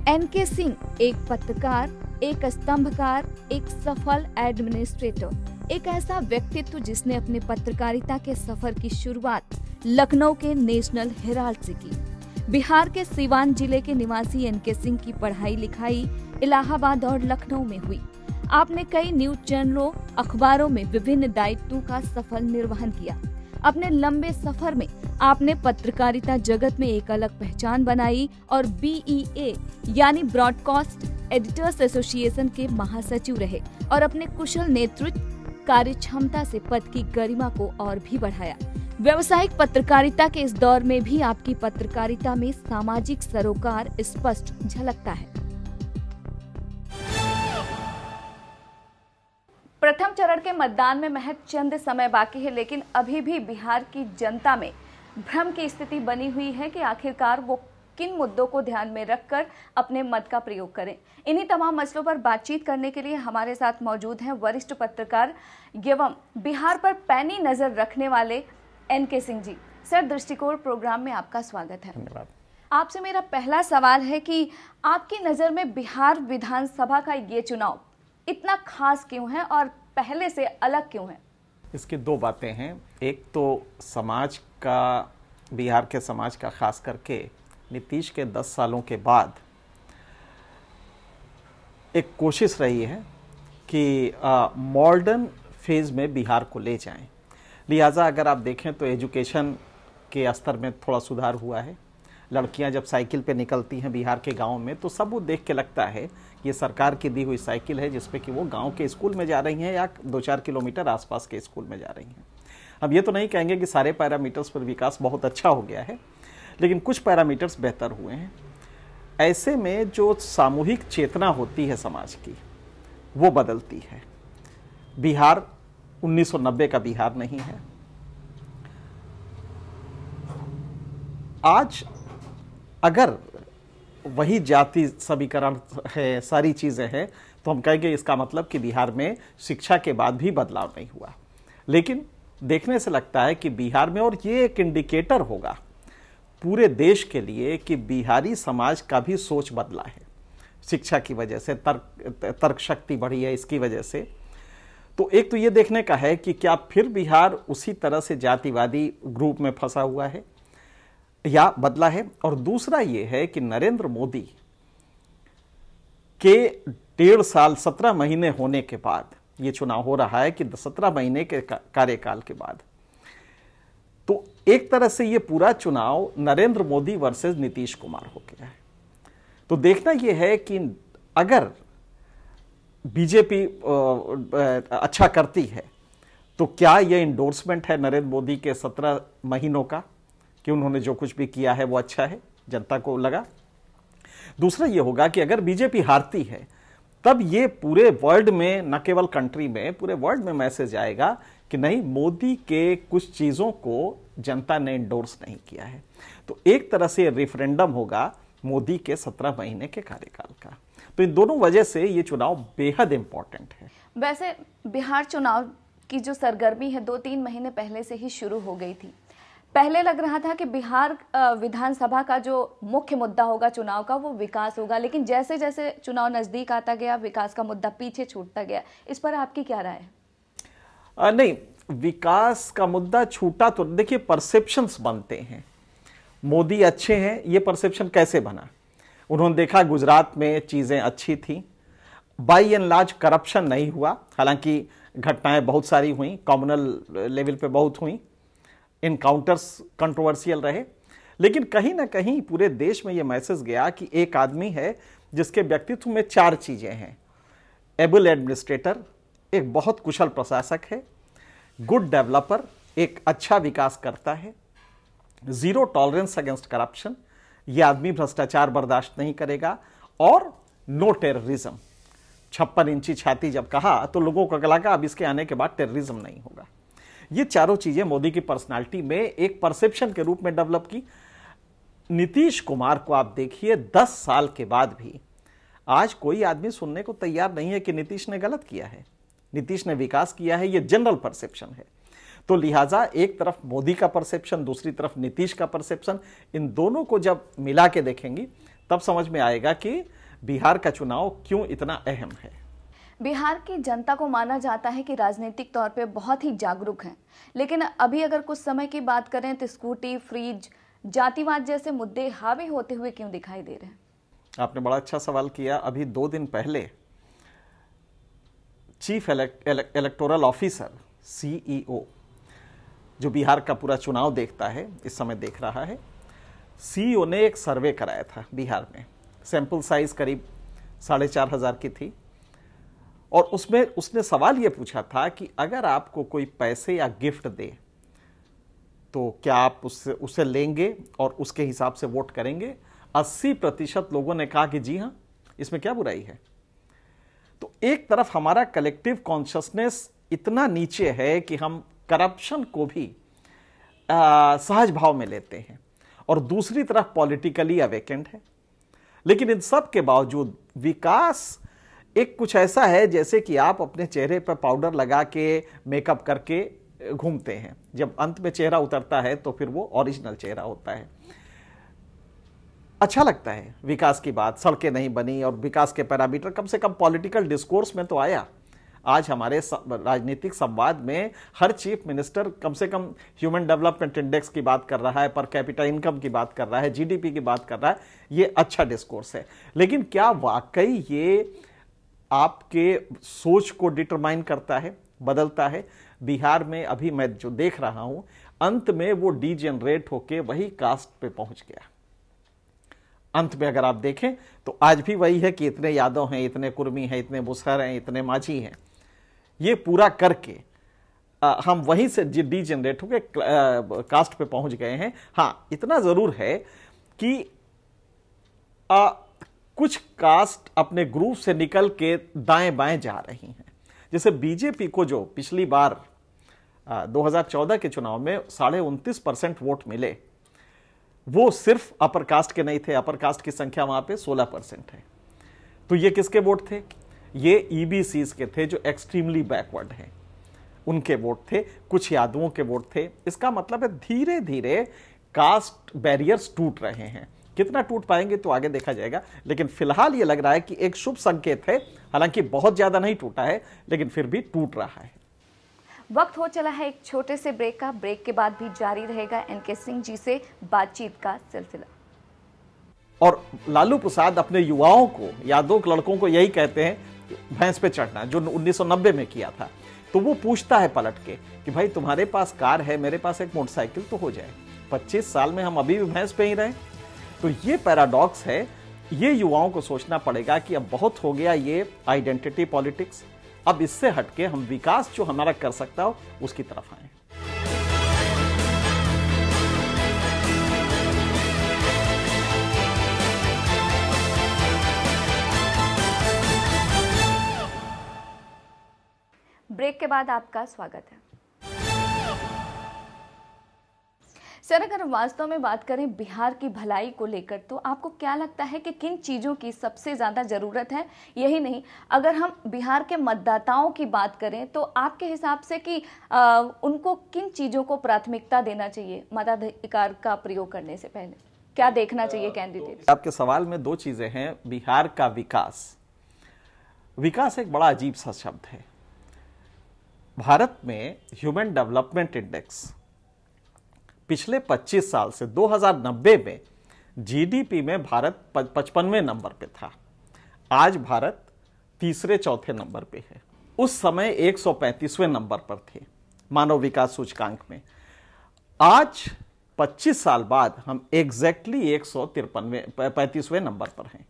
N K Singh एक पत्रकार, एक स्तंभकार, एक सफल एडमिनिस्ट्रेटर, एक ऐसा व्यक्तित्व जिसने अपने पत्रकारिता के सफर की शुरुआत लखनऊ के नेशनल हेराल्ड से की। बिहार के सीवान जिले के निवासी एनके सिंह की पढ़ाई लिखाई इलाहाबाद और लखनऊ में हुई। आपने कई न्यूज चैनलों, अखबारों में विभिन्न दायित्वों का सफल निर्वहन किया। अपने लंबे सफर में आपने पत्रकारिता जगत में एक अलग पहचान बनाई और BEA यानी ब्रॉडकास्ट एडिटर्स एसोसिएशन के महासचिव रहे और अपने कुशल नेतृत्व, कार्यक्षमता से पद की गरिमा को और भी बढ़ाया। व्यावसायिक पत्रकारिता के इस दौर में भी आपकी पत्रकारिता में सामाजिक सरोकार स्पष्ट झलकता है। प्रथम चरण के मतदान में महज चंद समय बाकी है, लेकिन अभी भी बिहार की जनता में भ्रम की स्थिति बनी हुई है कि आखिरकार वो किन मुद्दों को ध्यान में रखकर अपने मत का प्रयोग करें। इन्हीं तमाम मसलों पर बातचीत करने के लिए हमारे साथ मौजूद हैं वरिष्ठ पत्रकार एवं बिहार पर पैनी नजर रखने वाले एनके सिंह जी। सर, दृष्टिकोण प्रोग्राम में आपका स्वागत है। धन्यवाद। आपसे मेरा पहला सवाल है कि आपकी नजर में बिहार विधानसभा का ये चुनाव इतना खास क्यों है और पहले से अलग क्यों है? इसकी दो बातें हैं। एक तो समाज का, बिहार के समाज का, खास करके नीतीश के 10 सालों के बाद एक कोशिश रही है कि मॉडर्न फेज में बिहार को ले जाएं। लिहाजा अगर आप देखें तो एजुकेशन के स्तर में थोड़ा सुधार हुआ है। लड़कियां जब साइकिल पे निकलती हैं बिहार के गांव में तो सब वो देख के लगता है ये सरकार की दी हुई साइकिल है, जिसपे कि वो गांव के स्कूल में जा रही हैं या 2-4 किलोमीटर आसपास के स्कूल में जा रही हैं। अब ये तो नहीं कहेंगे कि सारे पैरामीटर्स पर विकास बहुत अच्छा हो गया है, लेकिन कुछ पैरामीटर्स बेहतर हुए हैं। ऐसे में जो सामूहिक चेतना होती है समाज की, वो बदलती है। बिहार 1990 का बिहार नहीं है। आज अगर वही जाति समीकरण है, सारी चीजें हैं, तो हम कहेंगे इसका मतलब कि बिहार में शिक्षा के बाद भी बदलाव नहीं हुआ। लेकिन देखने से लगता है कि बिहार में, और ये एक इंडिकेटर होगा पूरे देश के लिए कि बिहारी समाज का भी सोच बदला है। शिक्षा की वजह से, तर्क शक्ति बढ़ी है, इसकी वजह से। तो एक तो ये देखने का है कि क्या फिर बिहार उसी तरह से जातिवादी ग्रुप में फंसा हुआ है या बदला है। और दूसरा ये है कि नरेंद्र मोदी के 1.5 साल 17 महीने होने के बाद ये चुनाव हो रहा है, कि 17 महीने के कार्यकाल के बाद, तो एक तरह से ये पूरा चुनाव नरेंद्र मोदी वर्सेस नीतीश कुमार हो गया है। तो देखना यह है कि अगर बीजेपी अच्छा करती है तो क्या यह इंडोर्समेंट है नरेंद्र मोदी के 17 महीनों का कि उन्होंने जो कुछ भी किया है वो अच्छा है, जनता को लगा। दूसरा ये होगा कि अगर बीजेपी हारती है तब ये पूरे वर्ल्ड में, न केवल कंट्री में, पूरे वर्ल्ड में मैसेज आएगा कि नहीं, मोदी के कुछ चीजों को जनता ने इंडोर्स नहीं किया है। तो एक तरह से रेफरेंडम होगा मोदी के 17 महीने के कार्यकाल का। तो इन दोनों वजह से ये चुनाव बेहद इंपॉर्टेंट है। वैसे बिहार चुनाव की जो सरगर्मी है 2-3 महीने पहले से ही शुरू हो गई थी। पहले लग रहा था कि बिहार विधानसभा का जो मुख्य मुद्दा होगा चुनाव का वो विकास होगा, लेकिन जैसे जैसे चुनाव नजदीक आता गया विकास का मुद्दा पीछे छूटता गया। इस पर आपकी क्या राय है? नहीं, विकास का मुद्दा छूटा तो देखिए, परसेप्शंस बनते हैं। मोदी अच्छे हैं, ये परसेप्शन कैसे बना? उन्होंने देखा गुजरात में चीजें अच्छी थी, बाई एंड लार्ज करप्शन नहीं हुआ। हालांकि घटनाएं बहुत सारी हुई, कम्युनल लेवल पे बहुत हुई, इनकाउंटर्स कंट्रोवर्शियल रहे, लेकिन कहीं ना कहीं पूरे देश में यह मैसेज गया कि एक आदमी है जिसके व्यक्तित्व में 4 चीजें हैं। एबल एडमिनिस्ट्रेटर, एक बहुत कुशल प्रशासक है, गुड डेवलपर, एक अच्छा विकास करता है, जीरो टॉलरेंस अगेंस्ट करप्शन, यह आदमी भ्रष्टाचार बर्दाश्त नहीं करेगा, और नो टेररिज्म। 56 इंची छाती जब कहा तो लोगों को लगा अब इसके आने के बाद टेररिज्म नहीं होगा। ये चारों चीजें मोदी की पर्सनालिटी में एक परसेप्शन के रूप में डेवलप की। नीतीश कुमार को आप देखिए, 10 साल के बाद भी आज कोई आदमी सुनने को तैयार नहीं है कि नीतीश ने गलत किया है, नीतीश ने विकास किया है। ये जनरल परसेप्शन है। तो लिहाजा एक तरफ मोदी का परसेप्शन, दूसरी तरफ नीतीश का परसेप्शन, इन दोनों को जब मिला के देखेंगी तब समझ में आएगा कि बिहार का चुनाव क्यों इतना अहम है। बिहार की जनता को माना जाता है कि राजनीतिक तौर पे बहुत ही जागरूक है, लेकिन अभी अगर कुछ समय की बात करें तो स्कूटी, फ्रीज, जातिवाद जैसे मुद्दे हावी होते हुए क्यों दिखाई दे रहे हैं? आपने बड़ा अच्छा सवाल किया। अभी 2 दिन पहले चीफ इलेक्टोरल ऑफिसर CEO, जो बिहार का पूरा चुनाव देखता है, इस समय देख रहा है, CEO ने एक सर्वे कराया था बिहार में। सैंपल साइज करीब 4,500 की थी और उसमें उसने सवाल यह पूछा था कि अगर आपको कोई पैसे या गिफ्ट दे तो क्या आप उससे लेंगे और उसके हिसाब से वोट करेंगे? 80% लोगों ने कहा कि जी हां, इसमें क्या बुराई है। तो एक तरफ हमारा कलेक्टिव कॉन्शियसनेस इतना नीचे है कि हम करप्शन को भी सहज भाव में लेते हैं, और दूसरी तरफ पॉलिटिकली अवेकेंड है। लेकिन इन सब के बावजूद विकास एक कुछ ऐसा है जैसे कि आप अपने चेहरे पर पाउडर लगा के, मेकअप करके घूमते हैं, जब अंत में चेहरा उतरता है तो फिर वो ओरिजिनल चेहरा होता है। अच्छा लगता है विकास की बात, सड़कें नहीं बनी और विकास के पैरामीटर कम से कम पॉलिटिकल डिस्कोर्स में तो आया। आज हमारे राजनीतिक संवाद में हर चीफ मिनिस्टर कम से कम ह्यूमन डेवलपमेंट इंडेक्स की बात कर रहा है, पर कैपिटा इनकम की बात कर रहा है, GDP की बात कर रहा है। ये अच्छा डिस्कोर्स है, लेकिन क्या वाकई ये आपके सोच को डिटरमाइन करता है, बदलता है? बिहार में अभी मैं जो देख रहा हूं, अंत में वो डीजेनरेट होके वही कास्ट पे पहुंच गया। अंत में अगर आप देखें तो आज भी वही है कि इतने यादव हैं, इतने कुर्मी हैं, इतने मुसहर हैं, इतने माझी हैं। ये पूरा करके हम वहीं से डीजेनरेट होके कास्ट पे पहुंच गए हैं। हां, इतना जरूर है कि कुछ कास्ट अपने ग्रुप से निकल के दाएं बाएं जा रही हैं। जैसे बीजेपी को जो पिछली बार 2014 के चुनाव में 29.5% वोट मिले, वो सिर्फ अपर कास्ट के नहीं थे। अपर कास्ट की संख्या वहां पे 16% है। तो ये किसके वोट थे? ये EBCs के थे, जो एक्सट्रीमली बैकवर्ड हैं, उनके वोट थे। कुछ यादवों के वोट थे। इसका मतलब है धीरे धीरे कास्ट बैरियर्स टूट रहे हैं। कितना टूट पाएंगे तो आगे देखा जाएगा, लेकिन फिलहाल ये लग रहा है कि एक शुभ संकेत है। हालांकि बहुत ज्यादा नहीं टूटा है, लेकिन फिर भी टूट रहा है। वक्त हो चला है एक छोटे से ब्रेक का। ब्रेक के बाद भी जारी रहेगा NK सिंह जी से बातचीत का सिलसिला। और लालू प्रसाद अपने युवाओं को, यादव लड़कों को यही कहते हैं भैंस पे चढ़ना, जो 1990 में किया था। तो वो पूछता है पलट के कि भाई तुम्हारे पास कार है, मेरे पास एक मोटरसाइकिल तो हो जाए। 25 साल में हम अभी भी भैंस पे ही रहे। तो ये पैराडॉक्स है। ये युवाओं को सोचना पड़ेगा कि अब बहुत हो गया ये आइडेंटिटी पॉलिटिक्स। अब इससे हटके हम विकास जो हमारा कर सकता हो उसकी तरफ आए। ब्रेक के बाद आपका स्वागत है। सर, अगर वास्तव में बात करें बिहार की भलाई को लेकर, तो आपको क्या लगता है कि किन चीज़ों की सबसे ज़्यादा ज़रूरत है? यही नहीं, अगर हम बिहार के मतदाताओं की बात करें तो आपके हिसाब से कि उनको किन चीज़ों को प्राथमिकता देना चाहिए मताधिकार का प्रयोग करने से पहले? क्या देखना चाहिए कैंडिडेट? आपके सवाल में 2 चीज़ें हैं। बिहार का विकास। विकास एक बड़ा अजीब सा शब्द है। भारत में ह्यूमन डेवलपमेंट इंडेक्स पिछले 25 साल से 2090 में GDP में भारत 55वें नंबर पे था। आज भारत 3-4 नंबर पे है। उस समय 135वें नंबर पर थे मानव विकास सूचकांक में। आज 25 साल बाद हम एग्जैक्टली 135वें नंबर पर हैं।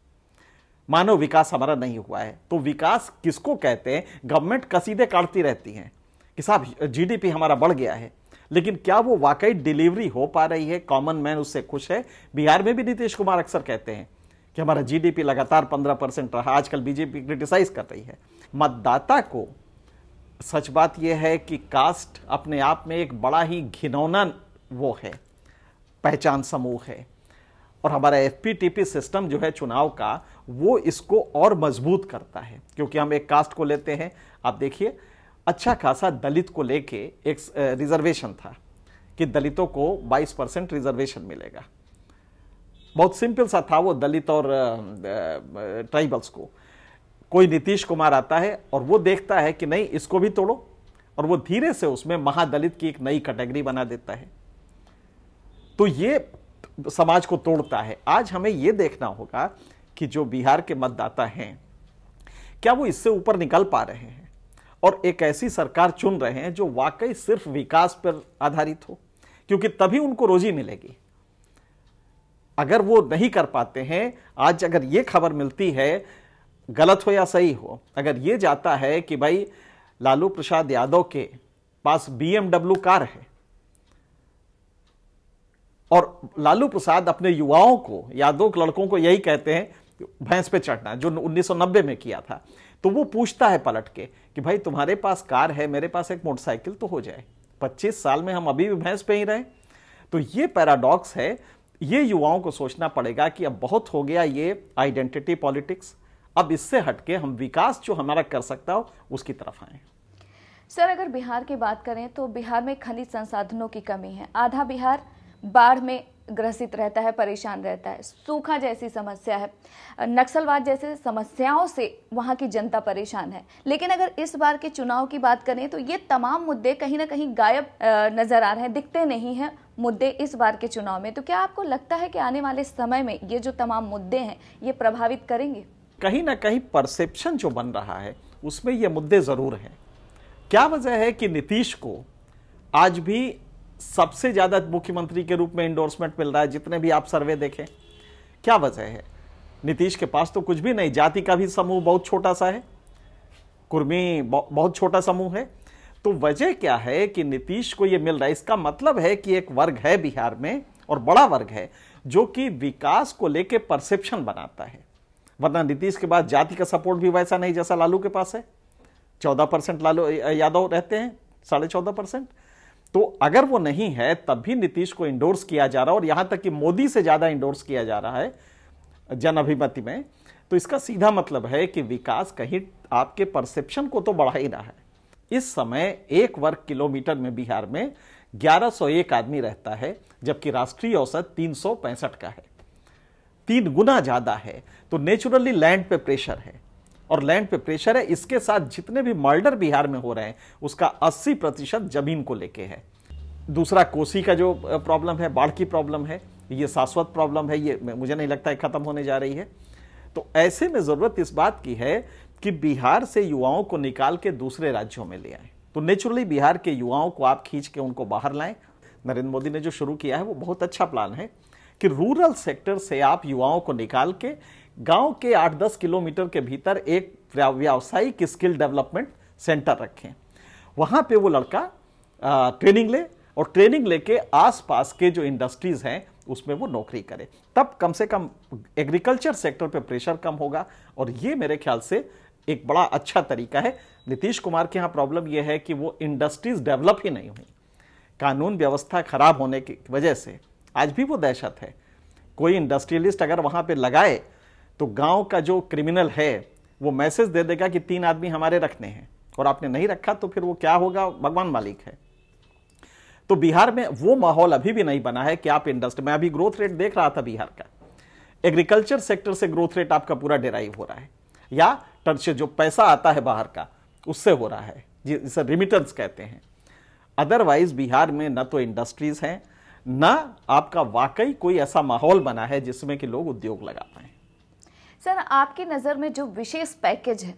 मानव विकास हमारा नहीं हुआ है। तो विकास किसको कहते हैं? गवर्नमेंट कसीदे काटती रहती हैं कि साहब GDP हमारा बढ़ गया है, लेकिन क्या वो वाकई डिलीवरी हो पा रही है? कॉमन मैन उससे खुश है? बिहार में भी नीतीश कुमार अक्सर कहते हैं कि हमारा GDP लगातार 15% रहा। आजकल बीजेपी क्रिटिसाइज कर रही है। मतदाता को सच बात यह है कि कास्ट अपने आप में एक बड़ा ही घिनौना वो है, पहचान समूह है। और हमारा FPTP सिस्टम जो है चुनाव का, वो इसको और मजबूत करता है, क्योंकि हम एक कास्ट को लेते हैं। आप देखिए, अच्छा खासा दलित को लेके एक रिजर्वेशन था कि दलितों को 22% रिजर्वेशन मिलेगा। बहुत सिंपल सा था वो, दलित और ट्राइबल्स को। कोई नीतीश कुमार आता है और वो देखता है कि नहीं इसको भी तोड़ो, और वो धीरे से उसमें महादलित की एक नई कैटेगरी बना देता है। तो ये समाज को तोड़ता है। आज हमें ये देखना होगा कि जो बिहार के मतदाता हैं क्या वो इससे ऊपर निकल पा रहे हैं और एक ऐसी सरकार चुन रहे हैं जो वाकई सिर्फ विकास पर आधारित हो, क्योंकि तभी उनको रोजी मिलेगी। अगर वो नहीं कर पाते हैं, आज अगर ये खबर मिलती है, गलत हो या सही हो, अगर ये जाता है कि भाई लालू प्रसाद यादव के पास BMW कार है और लालू प्रसाद अपने युवाओं को, यादव लड़कों को यही कहते हैं भैंस पे चढ़ना, जो 1990 में किया था, तो वो पूछता है पलट के कि भाई तुम्हारे पास कार है, मेरे पास एक मोटरसाइकिल तो हो जाए। 25 साल में हम अभी भी भैंस पे ही रहे। तो ये पैराडॉक्स है। ये युवाओं को सोचना पड़ेगा कि अब बहुत हो गया ये आइडेंटिटी पॉलिटिक्स, अब इससे हटके हम विकास जो हमारा कर सकता हो उसकी तरफ आए। सर, अगर बिहार की बात करें तो बिहार में खनिज संसाधनों की कमी है। आधा बिहार बाढ़ में ग्रसित रहता है, परेशान रहता है। सूखा जैसी समस्या है, नक्सलवाद जैसे समस्याओं से वहां की जनता परेशान है। लेकिन अगर इस बार के चुनाव की बात करें तो ये तमाम मुद्दे कहीं ना कहीं गायब नजर आ रहे हैं, दिखते नहीं हैं मुद्दे इस बार के चुनाव में। तो क्या आपको लगता है कि आने वाले समय में ये जो तमाम मुद्दे हैं ये प्रभावित करेंगे? कहीं ना कहीं परसेप्शन जो बन रहा है उसमें ये मुद्दे जरूर हैं। क्या वजह है कि नीतीश को आज भी सबसे ज्यादा मुख्यमंत्री के रूप में इंडोर्समेंट मिल रहा है? जितने भी आप सर्वे देखें, क्या वजह है? नीतीश के पास तो कुछ भी नहीं, जाति का भी समूह बहुत छोटा सा है, कुर्मी बहुत छोटा समूह है। तो वजह क्या है कि नीतीश को यह मिल रहा है? इसका मतलब है कि एक वर्ग है बिहार में, और बड़ा वर्ग है, जो कि विकास को लेकर परसेप्शन बनाता है। वरना नीतीश के बाद जाति का सपोर्ट भी वैसा नहीं जैसा लालू के पास है। 14% लालू यादव रहते हैं, 14.5%। तो अगर वो नहीं है तब भी नीतीश को इंडोर्स किया जा रहा है, और यहां तक कि मोदी से ज्यादा इंडोर्स किया जा रहा है जन अभिमति में। तो इसका सीधा मतलब है कि विकास कहीं आपके परसेप्शन को तो बढ़ा ही रहा है। इस समय 1 वर्ग किलोमीटर में बिहार में 1101 आदमी रहता है, जबकि राष्ट्रीय औसत 365 का है, 3 गुना ज्यादा है। तो नेचुरली लैंड पे प्रेशर है, और लैंड पे प्रेशर है। इसके साथ जितने भी मर्डर बिहार में हो रहे हैं उसका 80% जमीन को लेके है। दूसरा कोसी का जो प्रॉब्लम है, बाढ़ की प्रॉब्लम है, ये शाश्वत प्रॉब्लम है, ये मुझे नहीं लगता है खत्म होने जा रही है। तो ऐसे में जरूरत इस बात की है कि बिहार से युवाओं को निकाल के दूसरे राज्यों में ले आए। तो नेचुरली बिहार के युवाओं को आप खींच के उनको बाहर लाएं। नरेंद्र मोदी ने जो शुरू किया है वो बहुत अच्छा प्लान है कि रूरल सेक्टर से आप युवाओं को निकाल के गांव के 8-10 किलोमीटर के भीतर एक व्यावसायिक स्किल डेवलपमेंट सेंटर रखें। वहां पे वो लड़का ट्रेनिंग ले, और ट्रेनिंग लेके आसपास के जो इंडस्ट्रीज हैं उसमें वो नौकरी करे। तब कम से कम एग्रीकल्चर सेक्टर पे प्रेशर कम होगा, और ये मेरे ख्याल से एक बड़ा अच्छा तरीका है। नीतीश कुमार के यहाँ प्रॉब्लम यह है कि वो इंडस्ट्रीज डेवलप ही नहीं हुई, कानून व्यवस्था खराब होने की वजह से आज भी वो दहशत है। कोई इंडस्ट्रियलिस्ट अगर वहां पे लगाए तो गांव का जो क्रिमिनल है वो मैसेज दे देगा कि 3 आदमी हमारे रखने हैं, और आपने नहीं रखा तो फिर वो क्या होगा भगवान मालिक है। तो बिहार में वो माहौल अभी भी नहीं बना है कि आप इंडस्ट्री में, अभी ग्रोथ रेट देख रहा था बिहार का, एग्रीकल्चर सेक्टर से ग्रोथ रेट आपका पूरा डिराइव हो रहा है, या टर्च जो पैसा आता है बाहर का उससे हो रहा है, जिसे रिमिटेंस कहते हैं। अदरवाइज बिहार में न तो इंडस्ट्रीज हैं, न आपका वाकई कोई ऐसा माहौल बना है जिसमें कि लोग उद्योग लगा पाए। सर, आपकी नज़र में जो विशेष पैकेज है,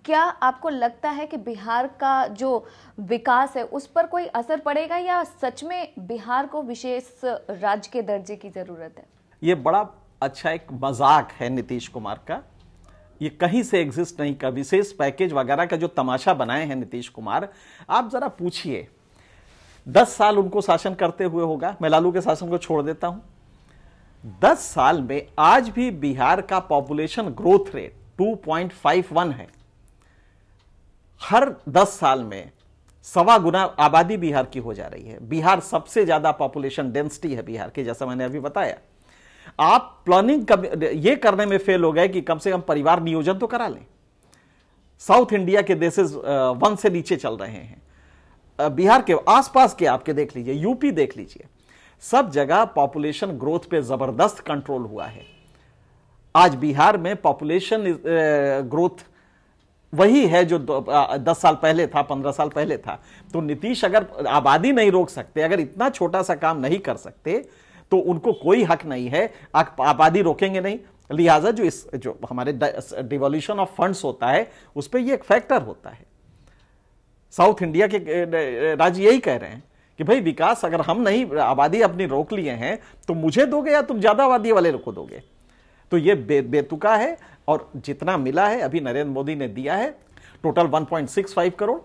क्या आपको लगता है कि बिहार का जो विकास है उस पर कोई असर पड़ेगा, या सच में बिहार को विशेष राज्य के दर्जे की जरूरत है? ये बड़ा अच्छा एक मजाक है नीतीश कुमार का, ये कहीं से एग्जिस्ट नहीं का। विशेष पैकेज वगैरह का जो तमाशा बनाए हैं नीतीश कुमार, आप जरा पूछिए 10 साल उनको शासन करते हुए होगा, मैं लालू के शासन को छोड़ देता हूं, 10 साल में आज भी बिहार का पॉपुलेशन ग्रोथ रेट 2.51 है। हर 10 साल में 1.25 गुना आबादी बिहार की हो जा रही है। बिहार सबसे ज्यादा पॉपुलेशन डेंसिटी है बिहार की, जैसा मैंने अभी बताया। आप प्लानिंग ये करने में फेल हो गए कि कम से कम परिवार नियोजन तो करा लें। साउथ इंडिया के देशेस 1 से नीचे चल रहे हैं। बिहार के आसपास के आपके देख लीजिए, यूपी देख लीजिए। सब जगह पॉपुलेशन ग्रोथ पे जबरदस्त कंट्रोल हुआ है। आज बिहार में पॉपुलेशन ग्रोथ वही है जो 10 साल पहले था, 15 साल पहले था। तो नीतीश अगर आबादी नहीं रोक सकते, अगर इतना छोटा सा काम नहीं कर सकते, तो उनको कोई हक नहीं है। आबादी रोकेंगे नहीं, लिहाजा जो हमारे डिवोल्यूशन ऑफ फंड्स होता है उस पर ये एक फैक्टर होता है। साउथ इंडिया के राज्य यही कह रहे हैं कि भाई विकास अगर हम नहीं, आबादी अपनी रोक लिए हैं, तो मुझे दोगे या तुम ज्यादा आबादी वाले को दोगे। तो ये बेतुका है। और जितना मिला है अभी नरेंद्र मोदी ने दिया है, टोटल 1.65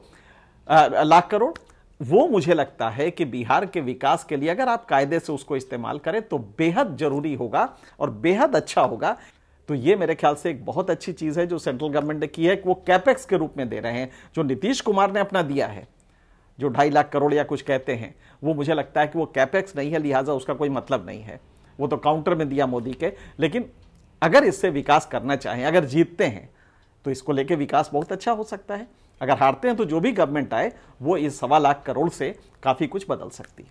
लाख करोड़, वो मुझे लगता है कि बिहार के विकास के लिए अगर आप कायदे से उसको इस्तेमाल करें तो बेहद जरूरी होगा और बेहद अच्छा होगा। तो ये मेरे ख्याल से एक बहुत अच्छी चीज है जो सेंट्रल गवर्नमेंट ने की है कि वो कैपेक्स के रूप में दे रहे हैं। जो नीतीश कुमार ने अपना दिया है, जो 2.5 लाख करोड़ या कुछ कहते हैं, वो मुझे लगता है कि वो कैपेक्स नहीं है, लिहाजा उसका कोई मतलब नहीं है। वो तो काउंटर में दिया मोदी के। लेकिन अगर इससे विकास करना चाहें, अगर जीतते हैं तो इसको लेके विकास बहुत अच्छा हो सकता है। अगर हारते हैं तो जो भी गवर्नमेंट आए वो इस 1.25 लाख करोड़ से काफी कुछ बदल सकती है।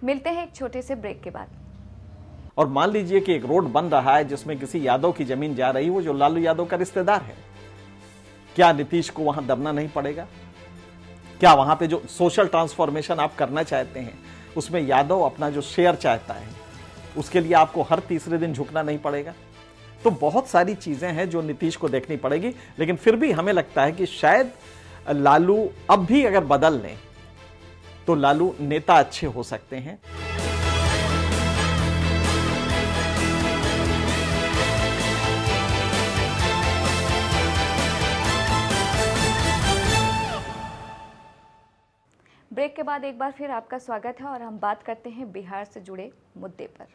मिलते हैं एक छोटे से ब्रेक के बाद। और मान लीजिए कि एक रोड बन रहा है जिसमें किसी यादव की जमीन जा रही है, वो जो लालू यादव का रिश्तेदार है, क्या नीतीश को वहां दबना नहीं पड़ेगा? क्या वहां पे जो सोशल ट्रांसफॉर्मेशन आप करना चाहते हैं उसमें यादव अपना जो शेयर चाहता है उसके लिए आपको हर तीसरे दिन झुकना नहीं पड़ेगा? तो बहुत सारी चीजें हैं जो नीतीश को देखनी पड़ेगी। लेकिन फिर भी हमें लगता है कि शायद लालू अब भी अगर बदल लें तो लालू नेता अच्छे हो सकते हैं। ब्रेक के बाद एक बार फिर आपका स्वागत है और हम बात करते हैं बिहार से जुड़े मुद्दे पर।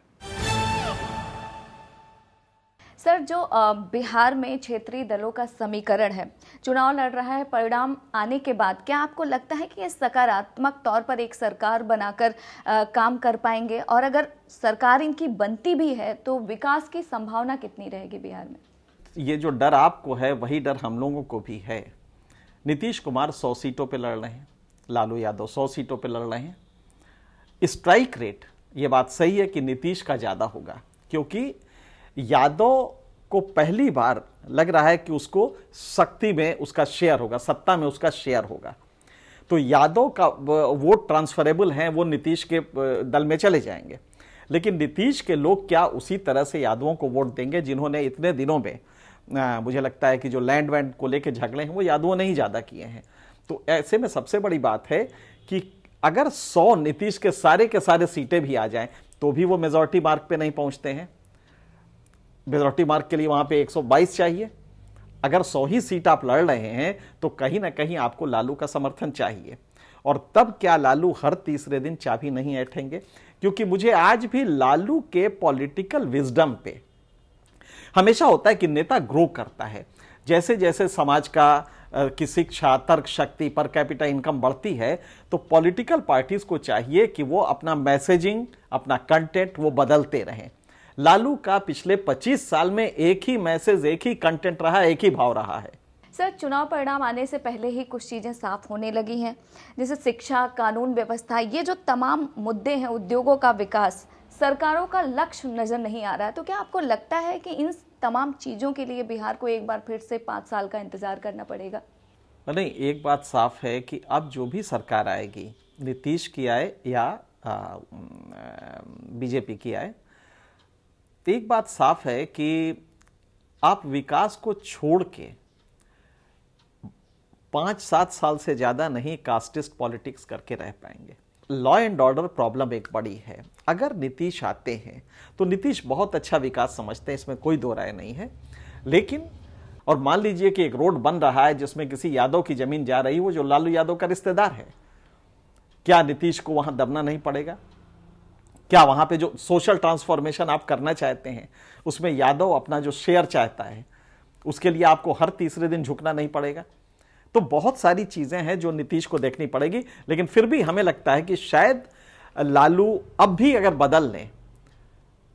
सर, जो बिहार में क्षेत्रीय दलों का समीकरण है, चुनाव लड़ रहा है, परिणाम आने के बाद क्या आपको लगता है कि ये सकारात्मक तौर पर एक सरकार बनाकर काम कर पाएंगे? और अगर सरकार इनकी बनती भी है तो विकास की संभावना कितनी रहेगी बिहार में? ये जो डर आपको है वही डर हम लोगों को भी है। नीतीश कुमार 100 सीटों पे लड़ रहे हैं, लालू यादव 100 सीटों पे लड़ रहे हैं। स्ट्राइक रेट, ये बात सही है कि नीतीश का ज्यादा होगा, क्योंकि यादव को पहली बार लग रहा है कि उसको शक्ति में उसका शेयर होगा, सत्ता में उसका शेयर होगा। तो यादव का वोट ट्रांसफरेबल है, वो नीतीश के दल में चले जाएंगे। लेकिन नीतीश के लोग क्या उसी तरह से यादवों को वोट देंगे जिन्होंने इतने दिनों में मुझे लगता है कि जो लैंड वैंड को लेकर झगड़े हैं वो यादवों ने ही ज्यादा किए हैं। तो ऐसे में सबसे बड़ी बात है कि अगर 100 नीतीश के सारे सीटें भी आ जाएं तो भी वो मेजॉरिटी मार्क पे नहीं पहुंचते हैं। मेजॉरिटी मार्क के लिए वहां पे 122 चाहिए। अगर 100 ही सीट आप लड़ रहे हैं तो कहीं ना कहीं आपको लालू का समर्थन चाहिए। और तब क्या लालू हर तीसरे दिन चाबी नहीं ऐंठेंगे? क्योंकि मुझे आज भी लालू के पॉलिटिकल विजडम पे हमेशा होता है कि नेता ग्रो करता है। जैसे जैसे समाज की शिक्षा, तर्क शक्ति, पर कैपिटा इनकम बढ़ती है, तो पॉलिटिकल पार्टीज को चाहिए कि वो अपना मैसेजिंग, अपना कंटेंट वो बदलते रहें। लालू का पिछले 25 साल में एक ही मैसेज, एक ही कंटेंट रहा, एक ही भाव रहा है। सर, चुनाव परिणाम आने से पहले ही कुछ चीजें साफ होने लगी हैं, जैसे शिक्षा, कानून व्यवस्था, ये जो तमाम मुद्दे हैं, उद्योगों का विकास, सरकारों का लक्ष्य नजर नहीं आ रहा है। तो क्या आपको लगता है कि इन तमाम चीजों के लिए बिहार को एक बार फिर से 5 साल का इंतजार करना पड़ेगा? नहीं, एक बात साफ है कि अब जो भी सरकार आएगी, नीतीश की आए या बीजेपी की आए, एक बात साफ है कि आप विकास को छोड़ के 5-7 साल से ज्यादा नहीं कास्टिस्ट पॉलिटिक्स करके रह पाएंगे। लॉ एंड ऑर्डर प्रॉब्लम एक बड़ी है। अगर नीतीश आते हैं तो नीतीश बहुत अच्छा विकास समझते हैं, इसमें कोई दो राय नहीं है। लेकिन और मान लीजिए कि एक रोड बन रहा है जिसमें किसी यादव की जमीन जा रही है, वो जो लालू यादव का रिश्तेदार है, क्या नीतीश को वहां दबना नहीं पड़ेगा? क्या वहां पे जो सोशल ट्रांसफॉर्मेशन आप करना चाहते हैं उसमें यादव अपना जो शेयर चाहता है उसके लिए आपको हर तीसरे दिन झुकना नहीं पड़ेगा? तो बहुत सारी चीजें हैं जो नीतीश को देखनी पड़ेगी। लेकिन फिर भी हमें लगता है कि शायद लालू अब भी अगर बदल लें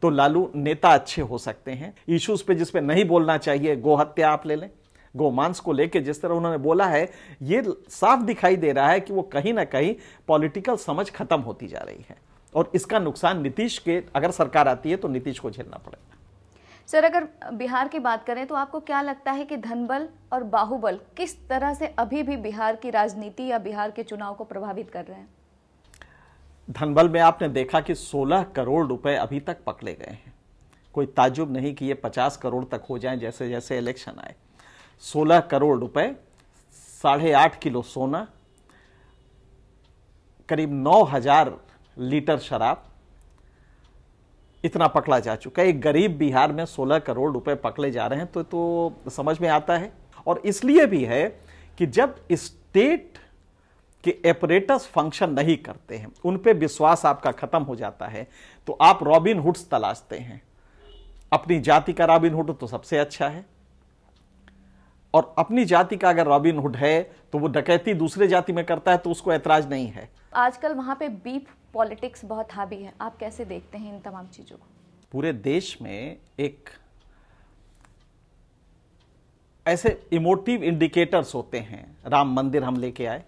तो लालू नेता अच्छे हो सकते हैं। इश्यूज पे जिस पे नहीं बोलना चाहिए, गोहत्या आप ले लें, गोमांस को लेके जिस तरह उन्होंने बोला है, ये साफ दिखाई दे रहा है कि वो कहीं ना कहीं पॉलिटिकल समझ खत्म होती जा रही है। और इसका नुकसान नीतीश के, अगर सरकार आती है तो नीतीश को झेलना पड़ेगा। सर, अगर बिहार की बात करें तो आपको क्या लगता है कि धनबल और बाहुबल किस तरह से अभी भी बिहार की राजनीति या बिहार के चुनाव को प्रभावित कर रहे हैं? धनबल में आपने देखा कि 16 करोड़ रुपए अभी तक पकड़े गए हैं। कोई ताज्जुब नहीं कि ये 50 करोड़ तक हो जाएं जैसे जैसे इलेक्शन आए। 16 करोड़ रुपए, 8.5 किलो सोना, करीब 9,000 लीटर शराब, इतना पकड़ा जा चुका है। एक गरीब बिहार में 16 करोड़ रुपए पकड़े जा रहे हैं तो समझ में आता है। और इसलिए भी है कि जब स्टेट के एपरेटस फंक्शन नहीं करते हैं, उन पे विश्वास आपका खत्म हो जाता है, तो आप रॉबिन हुड्स तलाशते हैं। अपनी जाति का रॉबिन हुड तो सबसे अच्छा है, और अपनी जाति का अगर रॉबिन हुड है तो वो डकैती दूसरे जाति में करता है तो उसको ऐतराज नहीं है। आजकल वहां पे बीफ पॉलिटिक्स बहुत हावी है, आप कैसे देखते हैं इन तमाम चीजों को? पूरे देश में एक ऐसे इमोटिव इंडिकेटर्स होते हैं। राम मंदिर हम लेके आए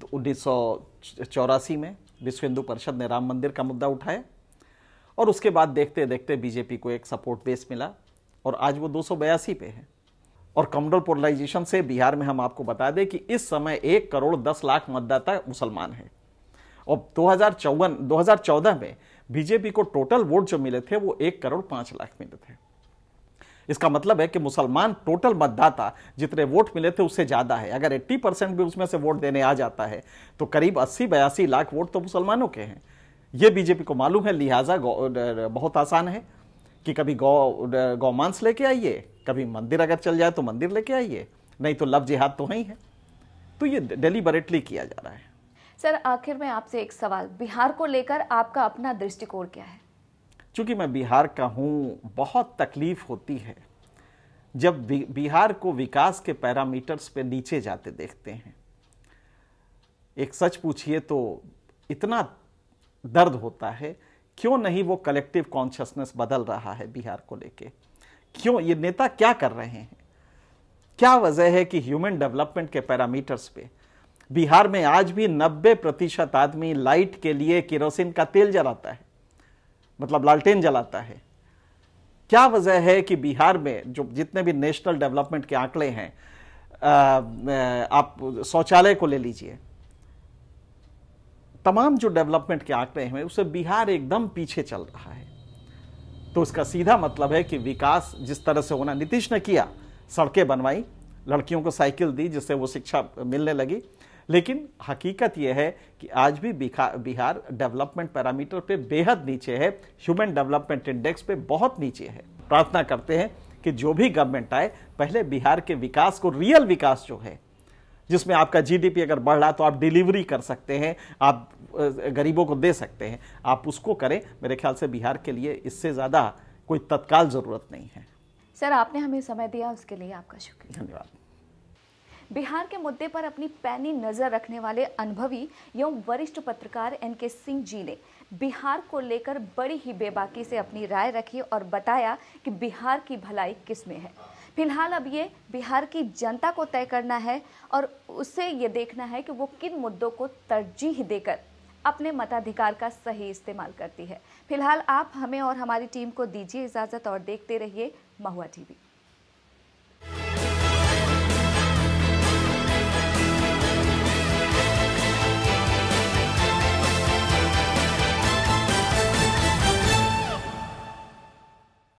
1984 में, विश्व हिंदू परिषद ने राम मंदिर का मुद्दा उठाया, और उसके बाद देखते देखते बीजेपी को एक सपोर्ट बेस मिला, और आज वो 282 पे है। और कम्युनल पोलराइजेशन से बिहार में हम आपको बता दें कि इस समय 1 करोड़ 10 लाख मतदाता मुसलमान है, और 2014 में बीजेपी को टोटल वोट जो मिले थे वो 1 करोड़ 5 लाख मिले थे। इसका मतलब है कि मुसलमान टोटल मतदाता जितने वोट मिले थे उससे ज्यादा है। अगर 80% भी उसमें से वोट देने आ जाता है तो करीब 80-82 लाख वोट तो मुसलमानों के हैं। यह बीजेपी को मालूम है, लिहाजा बहुत आसान है कि कभी गौ मांस लेके आइए, कभी मंदिर अगर चल जाए तो मंदिर लेके आइए, नहीं तो लव जिहाद तो है ही है। तो ये डेलिबरेटली किया जा रहा है। सर, आखिर में आपसे एक सवाल, बिहार को लेकर आपका अपना दृष्टिकोण क्या है? चूंकि मैं बिहार का हूं, बहुत तकलीफ होती है जब बिहार को विकास के पैरामीटर्स पे नीचे जाते देखते हैं। एक सच पूछिए तो इतना दर्द होता है, क्यों नहीं वो कलेक्टिव कॉन्शियसनेस बदल रहा है बिहार को लेके? क्यों ये नेता क्या कर रहे हैं? क्या वजह है कि ह्यूमन डेवलपमेंट के पैरामीटर्स पे बिहार में आज भी 90% आदमी लाइट के लिए केरोसिन का तेल जलाता है, मतलब लालटेन जलाता है? क्या वजह है कि बिहार में जो जितने भी नेशनल डेवलपमेंट के आंकड़े हैं, आप शौचालय को ले लीजिए, तमाम जो डेवलपमेंट के आंकड़े हैं उससे बिहार एकदम पीछे चल रहा है। तो इसका सीधा मतलब है कि विकास जिस तरह से होना नीतीश ने किया, सड़कें बनवाई, लड़कियों को साइकिल दी जिससे वो शिक्षा मिलने लगी, लेकिन हकीकत यह है कि आज भी बिहार डेवलपमेंट पैरामीटर पे बेहद नीचे है, ह्यूमन डेवलपमेंट इंडेक्स पे बहुत नीचे है। प्रार्थना करते हैं कि जो भी गवर्नमेंट आए पहले बिहार के विकास को, रियल विकास जो है जिसमें आपका जीडीपी अगर बढ़ रहा तो आप डिलीवरी कर सकते हैं, आप गरीबों को दे सकते हैं, आप उसको करें। मेरे ख्याल से बिहार के लिए इससे ज्यादा कोई तत्काल जरूरत नहीं है। सर, आपने हमें समय दिया उसके लिए आपका शुक्रिया। धन्यवाद। बिहार के मुद्दे पर अपनी पैनी नजर रखने वाले अनुभवी एवं वरिष्ठ पत्रकार एनके सिंह जी ने बिहार को लेकर बड़ी ही बेबाकी से अपनी राय रखी और बताया कि बिहार की भलाई किस में है। फिलहाल अब ये बिहार की जनता को तय करना है और उससे ये देखना है कि वो किन मुद्दों को तरजीह देकर अपने मताधिकार का सही इस्तेमाल करती है। फिलहाल आप हमें और हमारी टीम को दीजिए इजाजत और देखते रहिए महुआ टीवी।